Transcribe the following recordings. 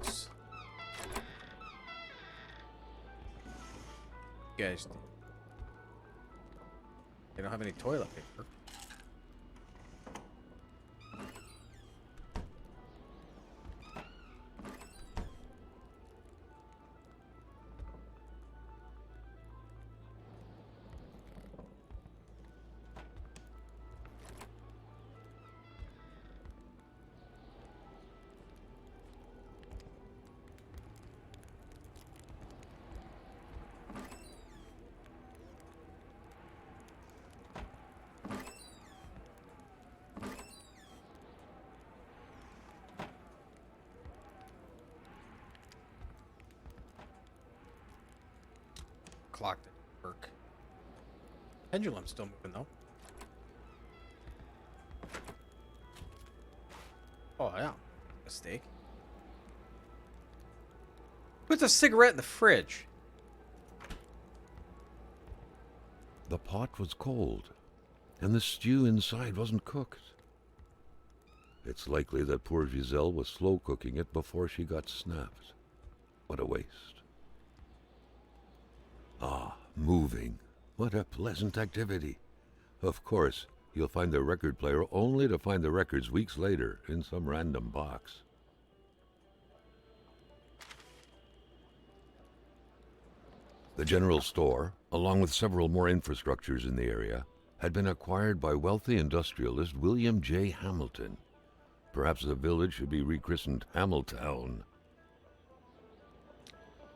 house. You guys, they don't have any toilet paper. Clock didn't work. Pendulum's still moving though. Oh yeah, mistake. Puts a cigarette in the fridge. The pot was cold, and the stew inside wasn't cooked. It's likely that poor Giselle was slow cooking it before she got snapped. What a waste. Ah, moving. What a pleasant activity. Of course, you'll find the record player only to find the records weeks later in some random box. The general store, along with several more infrastructures in the area, had been acquired by wealthy industrialist William J. Hamilton. Perhaps the village should be rechristened Hamiltown.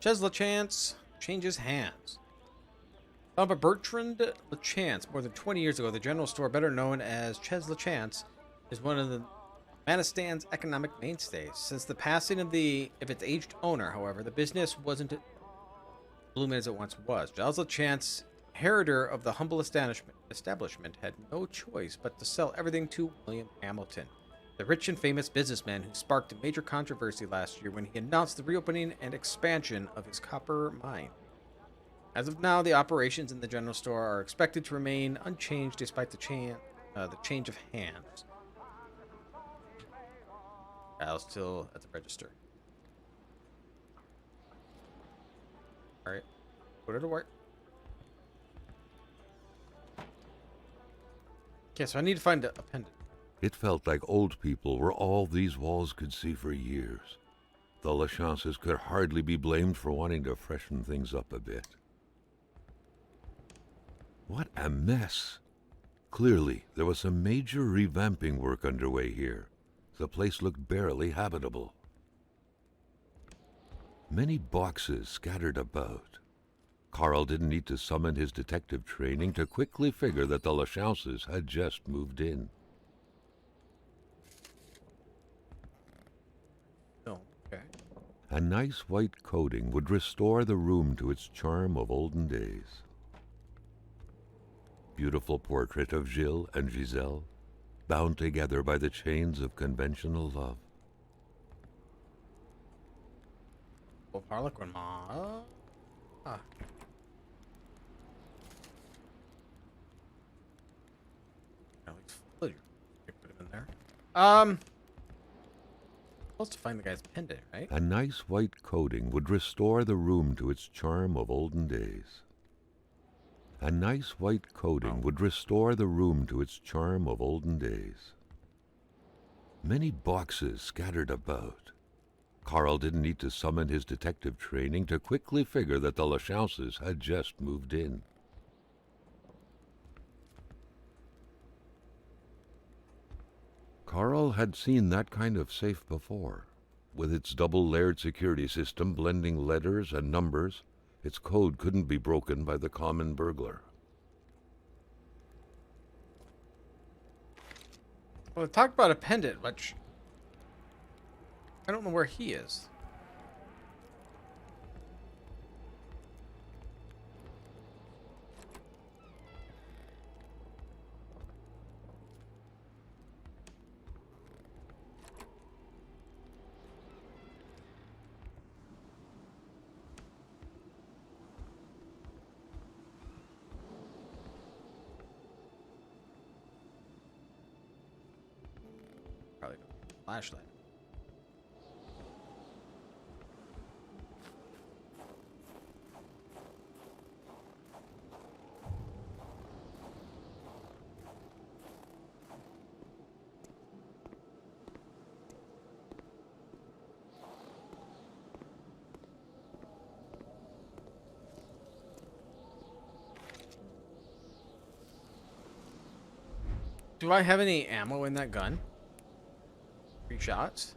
Ches LaChance changes hands. Founded by Bertrand LaChance more than 20 years ago, the general store, better known as Ches LaChance, is one of the Manistan's economic mainstays. Since the passing of its aged owner, however, the business wasn't blooming as it once was. Giles LaChance, inheritor of the humble establishment, had no choice but to sell everything to William Hamilton, the rich and famous businessman who sparked a major controversy last year when he announced the reopening and expansion of his copper mine. As of now, the operations in the general store are expected to remain unchanged despite the change of hands. Kyle's still at the register. Alright, put it to work. Okay, so I need to find a pendant. It felt like old people were all these walls could see for years. The LaChances could hardly be blamed for wanting to freshen things up a bit. What a mess! Clearly, there was some major revamping work underway here. The place looked barely habitable. Many boxes scattered about. Carl didn't need to summon his detective training to quickly figure that the LaChances had just moved in. Oh, okay. A nice white coating would restore the room to its charm of olden days. Beautiful portrait of Gilles and Giselle, bound together by the chains of conventional love. Well, Harlequin Ma. Ah. At least put him in there. Supposed to find the guy's pendant, right? A nice white coating would restore the room to its charm of olden days. A nice white coating would restore the room to its charm of olden days. Many boxes scattered about. Carl didn't need to summon his detective training to quickly figure that the LaChances had just moved in. Carl had seen that kind of safe before. With its double-layered security system blending letters and numbers, its code couldn't be broken by the common burglar. Well, talk about a pendant, which I don't know where he is. Probably flashlight. Do I have any ammo in that gun? 3 shots?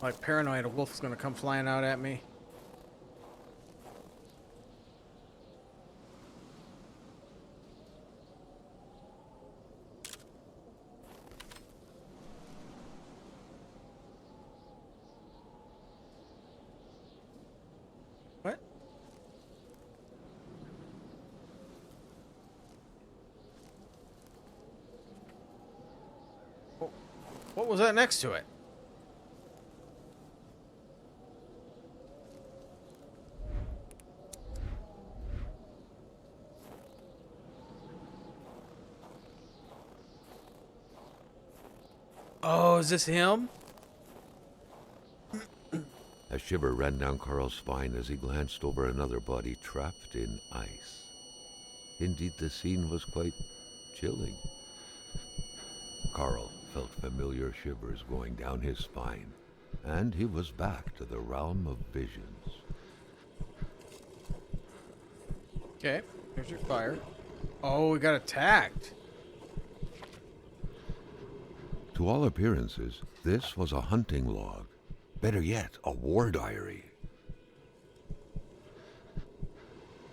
Like paranoid, a wolf's gonna come flying out at me. What? Oh, what was that next to it? Oh, is this him? A shiver ran down Carl's spine as he glanced over another body trapped in ice. Indeed, the scene was quite chilling. Carl felt familiar shivers going down his spine, and he was back to the realm of visions. Okay, here's your fire. Oh, we got attacked. To all appearances, this was a hunting log. Better yet, a war diary.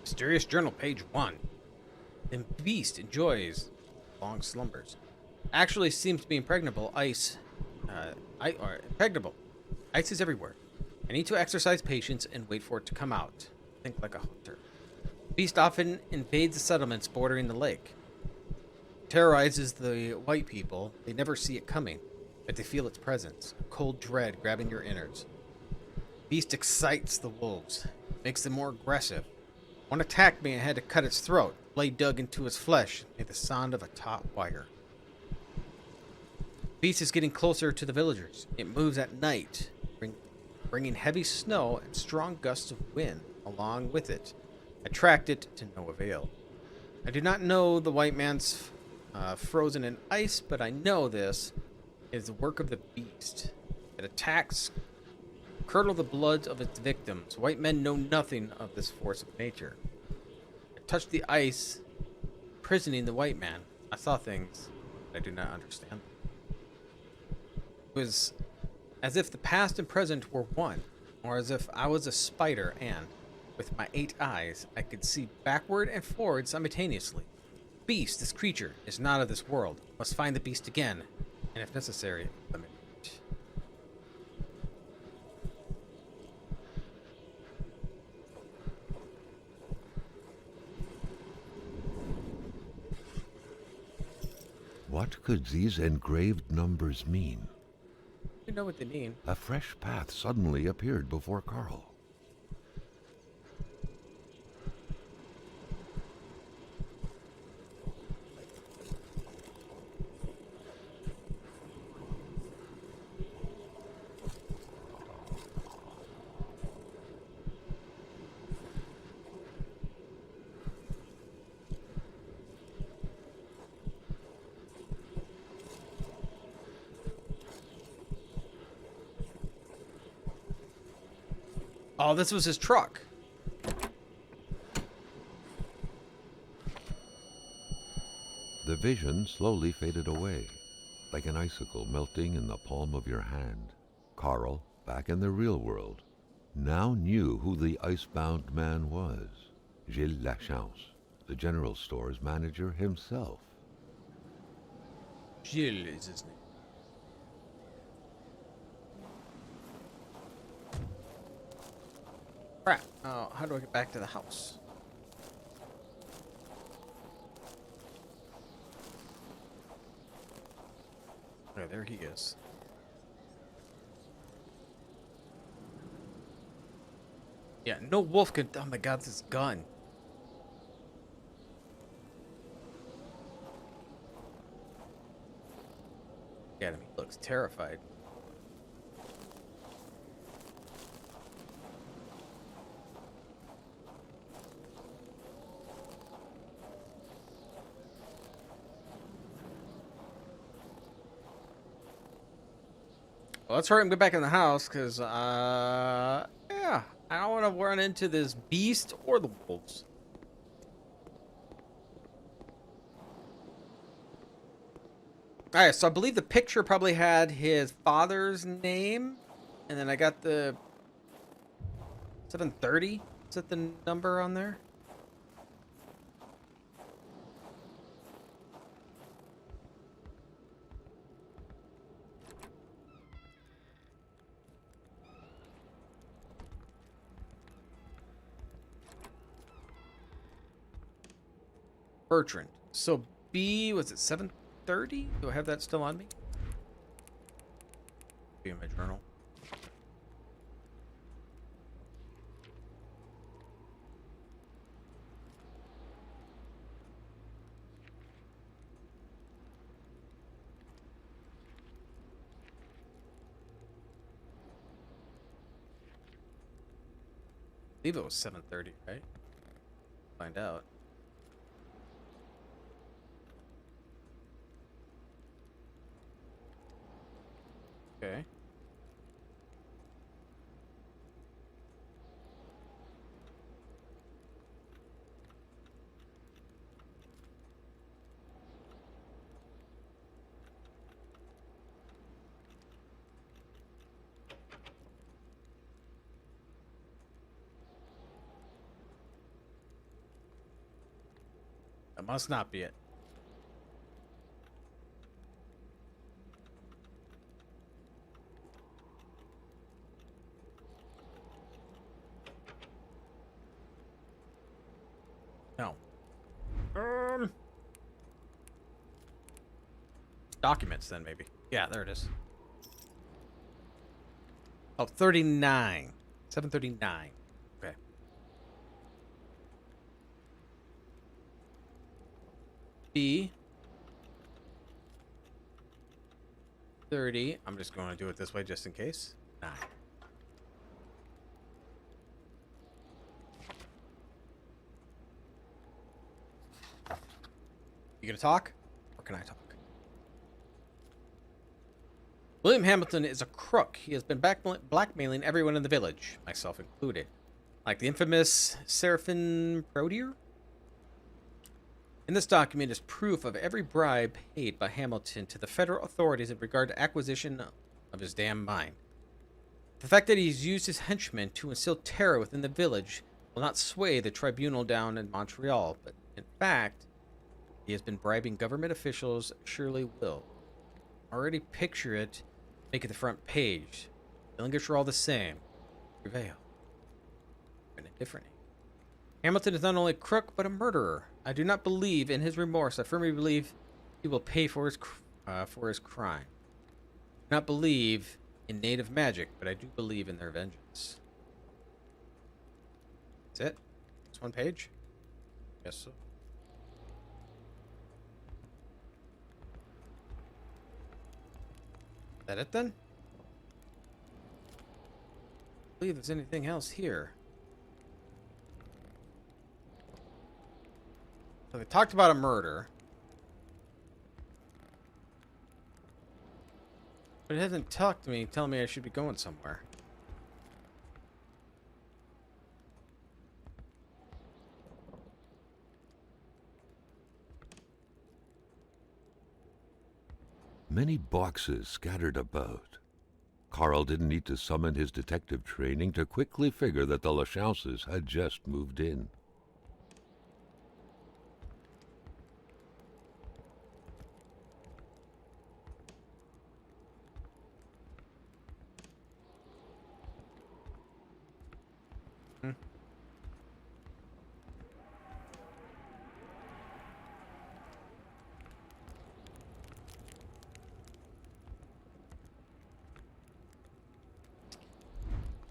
Mysterious journal, page 1. The beast enjoys long slumbers. Actually seems to be impregnable. Impregnable. Ice is everywhere. I need to exercise patience and wait for it to come out. Think like a hunter. Beast often invades the settlements bordering the lake. Terrorizes the white people. They never see it coming, but they feel its presence. Cold dread grabbing your innards. Beast excites the wolves. Makes them more aggressive. One attacked me and I had to cut its throat. Blade dug into its flesh. Made the sound of a taut wire. Beast is getting closer to the villagers. It moves at night, bringing heavy snow and strong gusts of wind along with it. I tracked it to no avail. I do not know the white man's frozen in ice, but I know this is the work of the beast. It attacks, curdle the blood of its victims. White men know nothing of this force of nature. I touched the ice, imprisoning the white man. I saw things I do not understand. It was as if the past and present were one, or as if I was a spider and, with my 8 eyes, I could see backward and forward simultaneously. Beast, this creature, is not of this world. Must find the beast again, and if necessary, eliminate it. What could these engraved numbers mean? You know what they mean. A fresh path suddenly appeared before Carl. Oh, this was his truck. The vision slowly faded away, like an icicle melting in the palm of your hand. Carl, back in the real world, now knew who the icebound man was. Gilles Lachance, the general store's manager himself. Gilles is his name. Crap. Oh, how do I get back to the house? Okay, there he is. Yeah, no wolf could. Oh my god, this gun. Yeah, he looks terrified. Well, let's hurry and get back in the house, because, yeah, I don't want to run into this beast or the wolves. Alright, so I believe the picture probably had his father's name, and then I got the 730. Is that the number on there? Bertrand. So B, was it 730? Do I have that still on me? Be in my journal. I believe it was 730, right? Find out. Okay. That must not be it. No. Documents, then, maybe. Yeah, there it is. Oh, 39. 739. Okay. B. 30. I'm just going to do it this way just in case. 9. You gonna talk? Or can I talk? William Hamilton is a crook. He has been blackmailing everyone in the village, myself included. Like the infamous Seraphim Prodier? In this document is proof of every bribe paid by Hamilton to the federal authorities in regard to acquisition of his damn mine. The fact that he's used his henchmen to instill terror within the village will not sway the tribunal down in Montreal, but in fact, he has been bribing government officials, surely will. Already picture it, make it the front page. Feelings are all the same. Prevail. Different. Hamilton is not only a crook, but a murderer. I do not believe in his remorse. I firmly believe he will pay for his crime. I do not believe in native magic, but I do believe in their vengeance. That's it? It's one page? Yes, so. Is that it then? I believe there's anything else here. So they talked about a murder. But it hasn't talked to me telling me I should be going somewhere. Many boxes scattered about. Carl didn't need to summon his detective training to quickly figure that the Lachauses had just moved in.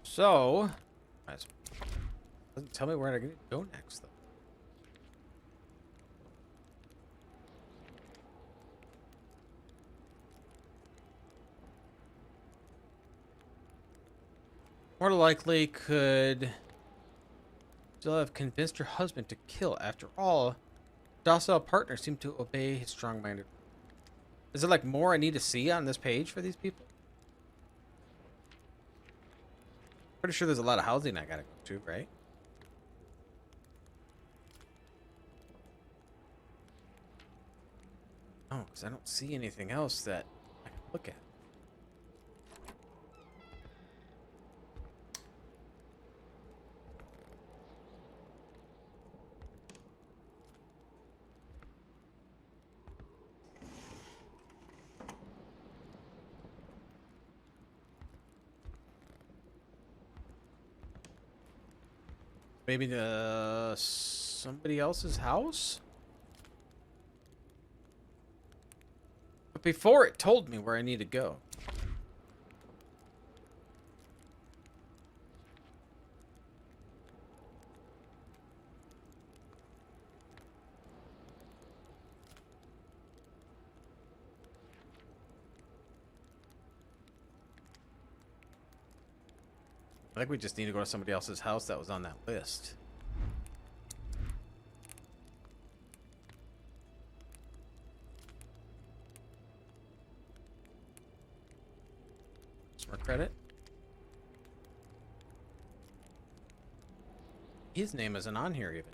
So, doesn't tell me where I can go next, though. More likely could still have convinced her husband to kill. After all, docile partners seem to obey his strong-minded. Is there like more I need to see on this page for these people? Pretty sure there's a lot of housing I gotta go to, right? Oh, because I don't see anything else that I can look at. Maybe the somebody else's house? But before it told me where I need to go. I think we just need to go to somebody else's house that was on that list. Smart credit. His name isn't on here even.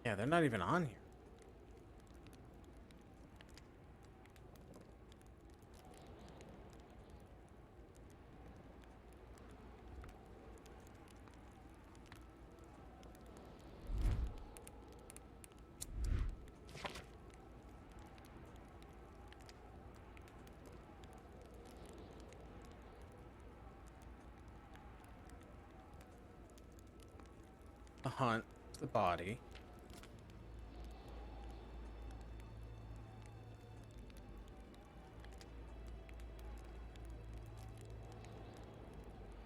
Yeah, they're not even on here. The hunt, the body.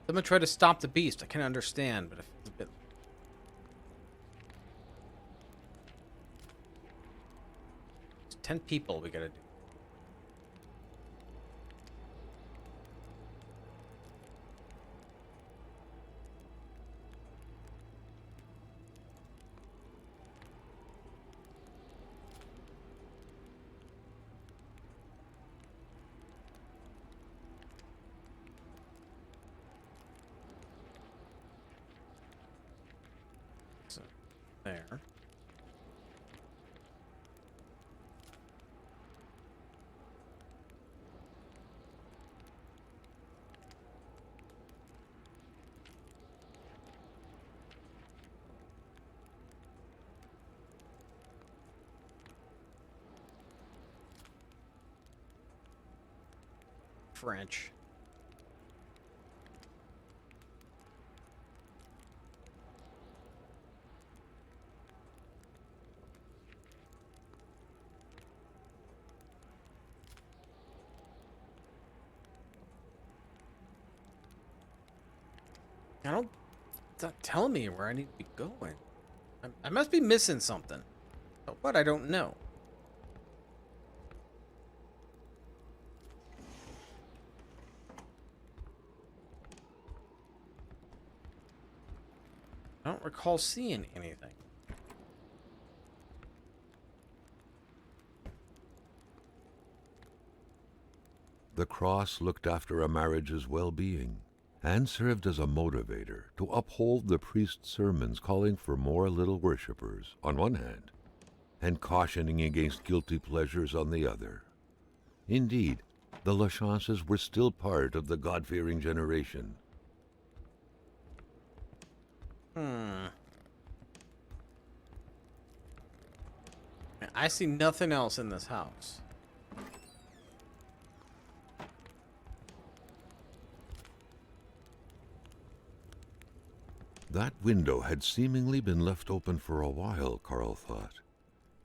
Someone try to stop the beast. I can understand, but if it's a bit. It's 10 people we gotta do. So, there. French. I don't. It's not telling me where I need to be going. I must be missing something. But what? I don't know. I don't recall seeing anything. The cross looked after a marriage's well-being and served as a motivator to uphold the priest's sermons calling for more little worshippers on one hand and cautioning against guilty pleasures on the other. Indeed, the Lachances were still part of the God-fearing generation. I see nothing else in this house. That window had seemingly been left open for a while, Carl thought.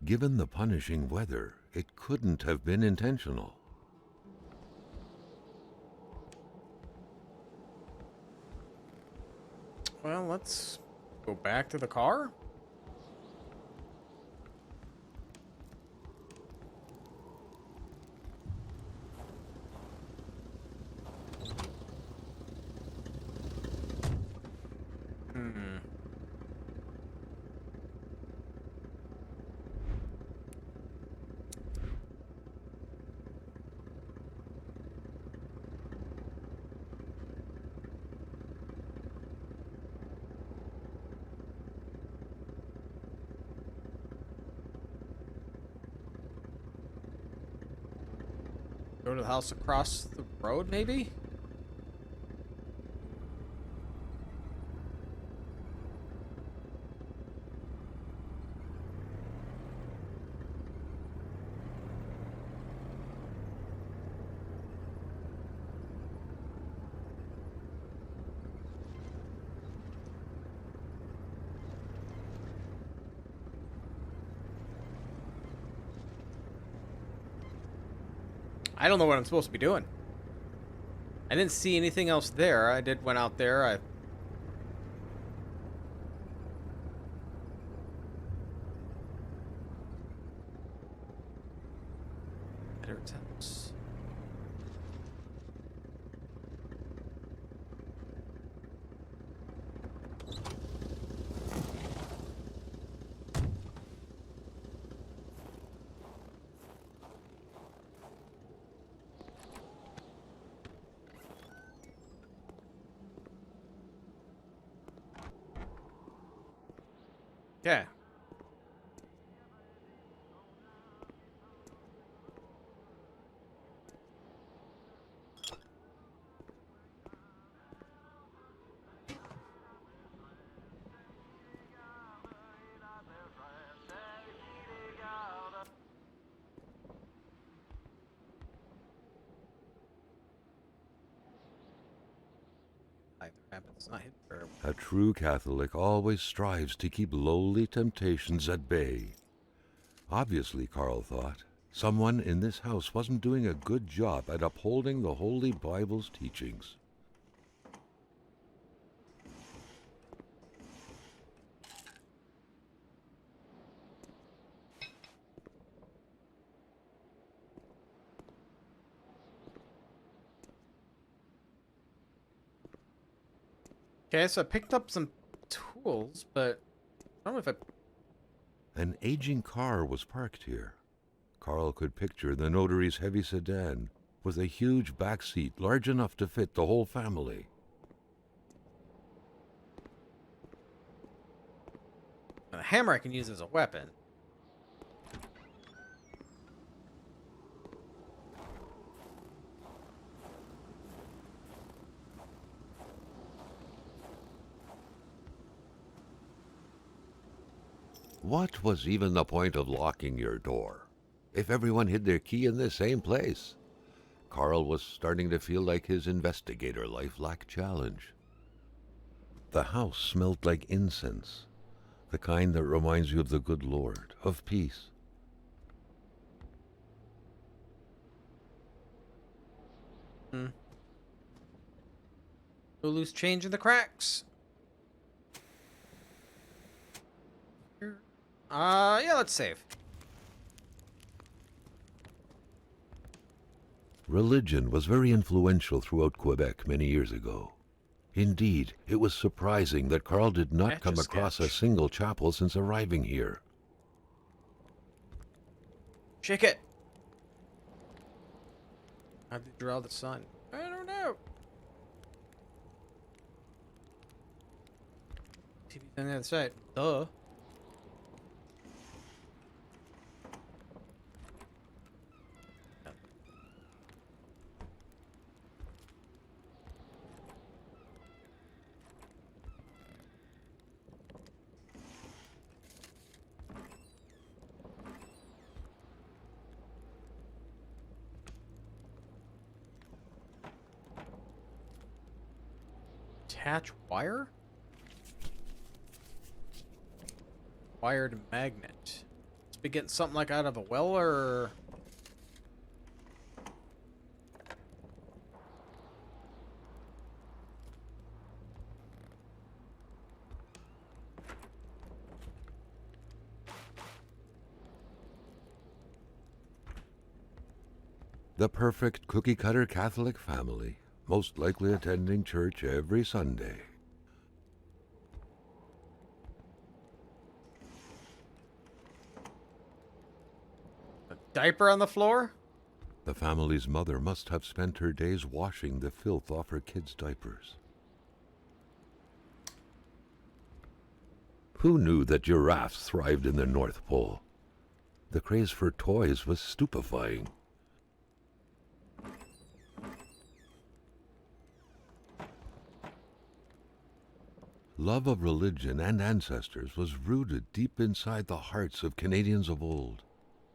Given the punishing weather, it couldn't have been intentional. Well, let's go back to the car. Go to the house across the road, maybe? I don't know what I'm supposed to be doing. I didn't see anything else there. I went out there. Editor's house. Yeah. It's not hit very well. A true Catholic always strives to keep lowly temptations at bay. Obviously, Carl thought, someone in this house wasn't doing a good job at upholding the Holy Bible's teachings. Okay, so I picked up some tools, but I don't know if I... An aging car was parked here. Carl could picture the notary's heavy sedan with a huge back seat large enough to fit the whole family. A hammer I can use as a weapon. What was even the point of locking your door if everyone hid their key in the same place? Carl was starting to feel like his investigator life lacked challenge. The house smelled like incense, the kind that reminds you of the good Lord, of peace. No loose change in the cracks. Yeah, let's save. Religion was very influential throughout Quebec many years ago. Indeed, it was surprising that Carl did not come across a single chapel since arriving here. Shake it. How did you draw the sun? I don't know. TV's on the other side. Duh. Attach wire? Wired magnet. Must be getting something like out of a well or... The perfect cookie-cutter Catholic family, most likely attending church every Sunday. A diaper on the floor? The family's mother must have spent her days washing the filth off her kids' diapers. Who knew that giraffes thrived in the North Pole? The craze for toys was stupefying. Love of religion and ancestors was rooted deep inside the hearts of Canadians of old,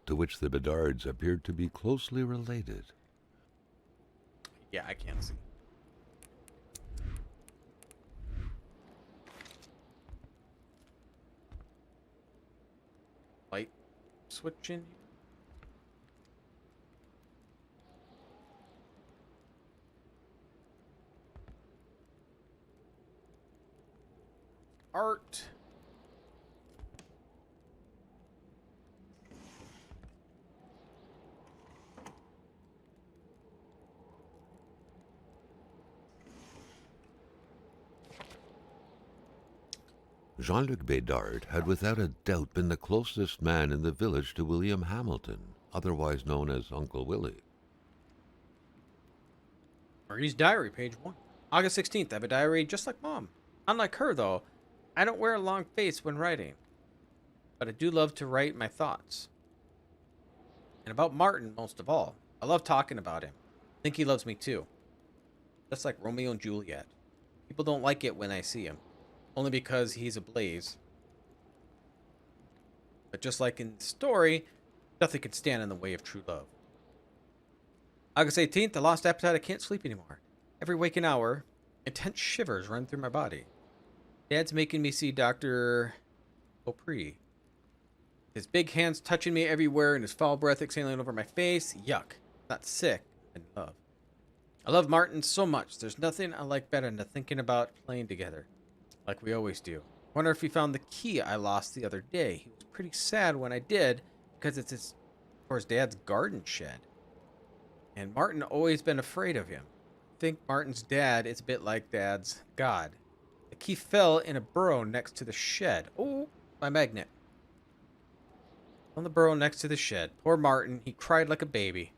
to which the Bedards appeared to be closely related. Yeah, I can't see. Light switch in here. Art. Jean-Luc Bedard had without a doubt been the closest man in the village to William Hamilton, otherwise known as Uncle Willie. Marie's diary, page 1. August 16th. I have a diary just like Mom. Unlike her, though, I don't wear a long face when writing. But I do love to write my thoughts. And about Martin, most of all. I love talking about him. I think he loves me too. Just like Romeo and Juliet. People don't like it when I see him. Only because he's a blaze. But just like in the story, nothing can stand in the way of true love. August 18th, I lost appetite. I can't sleep anymore. Every waking hour, intense shivers run through my body. Dad's making me see Dr. Opry. His big hands touching me everywhere and his foul breath exhaling over my face. Yuck. Not sick. In love. I love Martin so much. There's nothing I like better than thinking about playing together. Like we always do. Wonder if he found the key I lost the other day. He was pretty sad when I did because it's his dad's garden shed. And Martin always been afraid of him. I think Martin's dad is a bit like Dad's God. The key fell in a burrow next to the shed. Oh, my magnet. On the burrow next to the shed. Poor Martin, he cried like a baby.